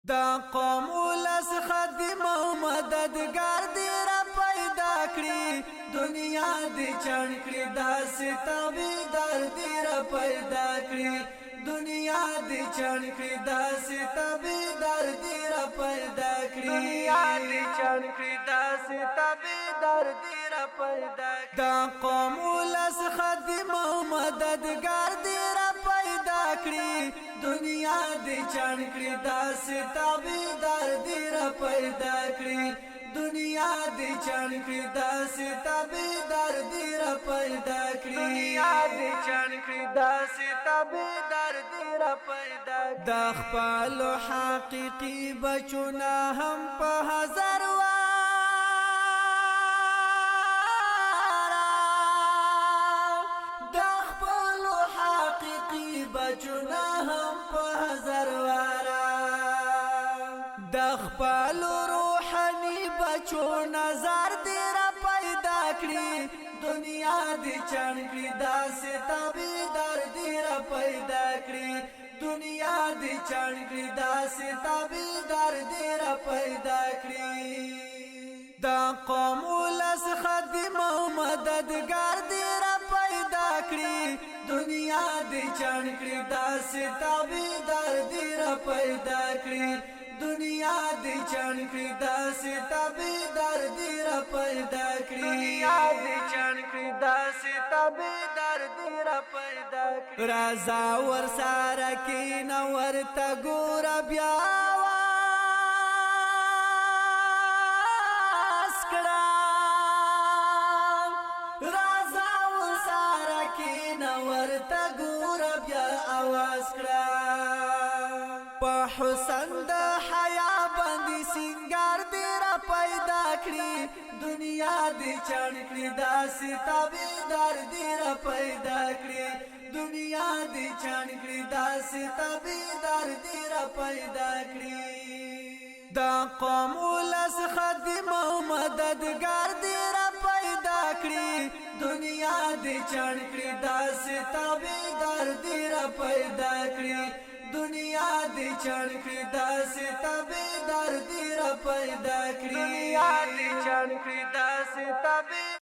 دا قوم ولس خادم او مددگار دی را پیدا کړی دنیا دی چڼ کړی داسې تابعدار دی را پیدا کړی دنیا دی چڼ کړی داسې تابعدار دی را پیدا کړی دنیا دی چڼ کړی داسې تابعدار دی را پیدا کړی دا قوم ولس خادم او مددگار دی را پیدا کړی دنیا دی چڼ کړی داسې تابعدار دی را پیدا کړی دنیا دی چڼ کړی داسې تابعدار دی را پیدا کړی دنیا دی چڼ کړی داسې تابعدار دی را پیدا کړی د خپل حقيقي بچونه هم په هزار بچونا هم په هزار وارا د خپل روحاني بچو نظر دی را پیدا کړی دنیا دی چڼ کړی داسې تابعدار دی را پیدا کړی دنیا دی چڼ کړی داسې تابعدار دی را پیدا کړی دا قوم ولس خادم او مددگار دی را پیدا کړی دنیا دی چڼ کړی داسې تابعدار دی را پیدا کړی دنیا دی چڼ کړی داسې تابعدار دی را پیدا کړی دنیا دی چڼ کړی داسې تابعدار دی را پیدا کړی رضا ور سره کین ورته ګور بیا ورته ګور بیا आवाज کړه په حسن د حیا باندې سنگار دی را پیدا کړی دنیا دی چڼ کړی داسې تابعدار دی را پیدا کړی دنیا دی چڼ کړی داسې تابعدار دی را پیدا کړی دا قوم ولس خادم او مددگار دی را پیدا کړی دنیا دی چڼ کړی داسې تابعدار دی را پیدا کړی دنیا دی چڼ کړی داسې تابعدار دی را پیدا کړی دنیا دی چڼ کړی داسې تابع